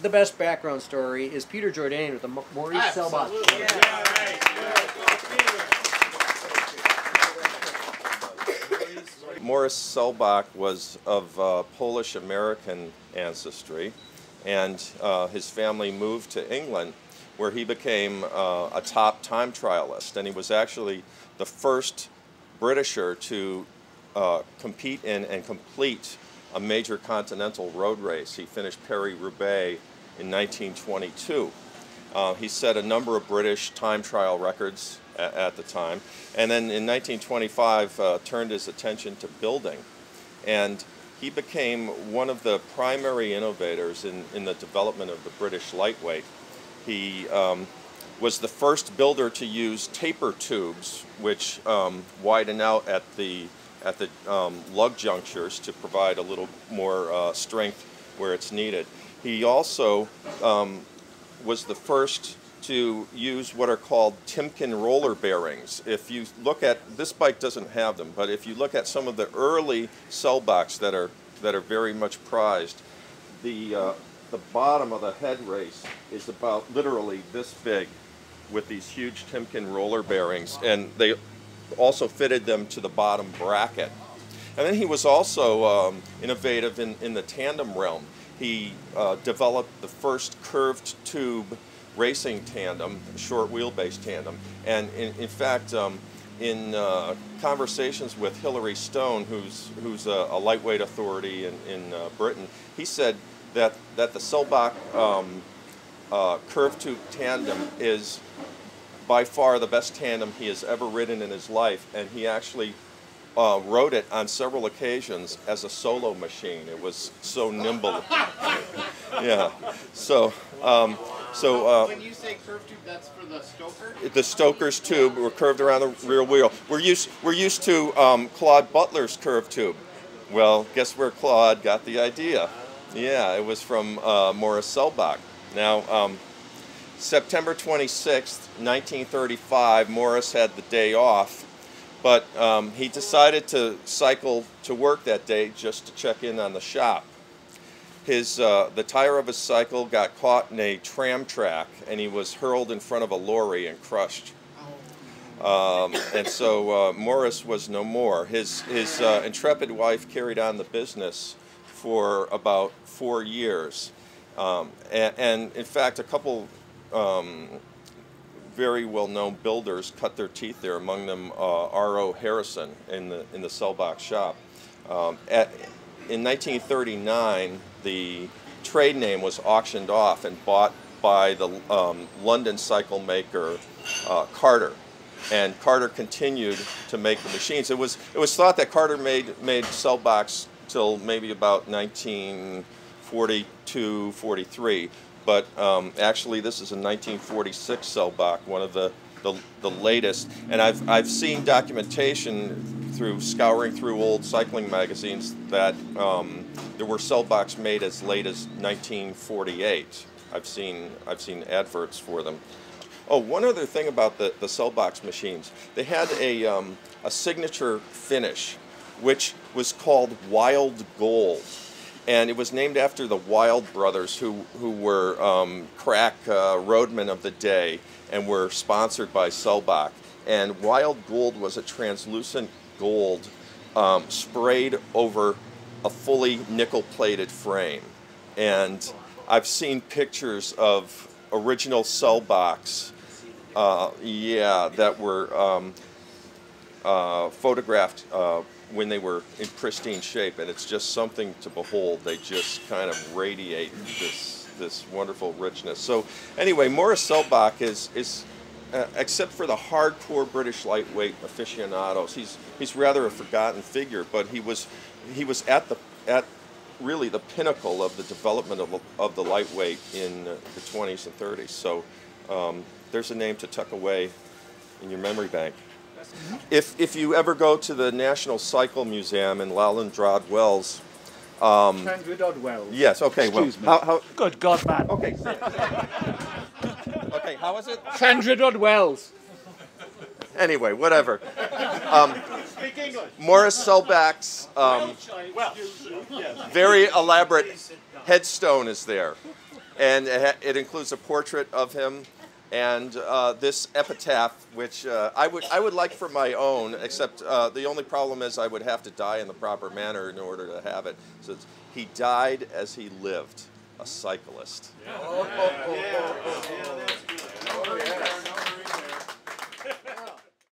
the best background story is Peter Jordan with the Maurice Selbach. Maurice Selbach was of Polish-American ancestry, and his family moved to England, where he became a top time trialist, and he was actually the first Britisher to compete in and complete a major continental road race. He finished Paris-Roubaix in 1922. He set a number of British time trial records at the time, and then in 1925 turned his attention to building, and he became one of the primary innovators in the development of the British lightweight. He was the first builder to use taper tubes, which widen out at the lug junctures to provide a little more strength where it's needed. He also was the first to use what are called Timken roller bearings. If you look at, this bike doesn't have them, but if you look at some of the early Selbachs that are very much prized, the bottom of the head race is about literally this big with these huge Timken roller bearings, and they also fitted them to the bottom bracket. And then he was also innovative in the tandem realm. He developed the first curved tube racing tandem, short wheelbase tandem, and in fact, in conversations with Hilary Stone, who's a lightweight authority in Britain, he said that the Selbach curved tube tandem is by far the best tandem he has ever ridden in his life, and he actually rode it on several occasions as a solo machine. It was so nimble. Yeah. So. When you say curved tube, that's for the stoker? The stoker's tube were curved around the rear wheel. We're used to Claude Butler's curved tube. Well, guess where Claude got the idea? Yeah, it was from Maurice Selbach. Now, September 26th, 1935, Maurice had the day off, but he decided to cycle to work that day just to check in on the shop. The tire of his cycle got caught in a tram track, and he was hurled in front of a lorry and crushed. And so Maurice was no more. His intrepid wife carried on the business for about 4 years. And in fact, a couple very well-known builders cut their teeth there, among them R.O. Harrison in the Selbach shop. In 1939, the trade name was auctioned off and bought by the London cycle maker Carter, and Carter continued to make the machines. It was thought that Carter made Selbachs till maybe about 1942, 43, but actually this is a 1946 Selbach, one of the latest. And I've seen documentation through scouring through old cycling magazines that there were Selbachs made as late as 1948. I've seen adverts for them. Oh, one other thing about the Selbach machines, they had a signature finish, which was called Wild Gold, and it was named after the Wild brothers, who were crack roadmen of the day and were sponsored by Selbach. And Wild Gold was a translucent gold sprayed over a fully nickel-plated frame. And I've seen pictures of original Selbachs, that were photographed when they were in pristine shape, and it's just something to behold. They just kind of radiate this wonderful richness. So anyway, Maurice Selbach is except for the hardcore British lightweight aficionados, he's rather a forgotten figure. But he was at really the pinnacle of the development of the lightweight in the 20s and 30s. So there's a name to tuck away in your memory bank. If you ever go to the National Cycle Museum in Lallandrad Wells, Lallandrad Wells. Yes. Okay. Excuse well, me. how? Good God, man. Okay. Okay. How is it? Lallandrad Wells. Anyway, whatever. Speak English. Maurice Selbach's very elaborate headstone is there, And it includes a portrait of him and this epitaph, which I would like for my own, except the only problem is I would have to die in the proper manner in order to have it. So it's, he died as he lived, a cyclist. Yeah, that's good.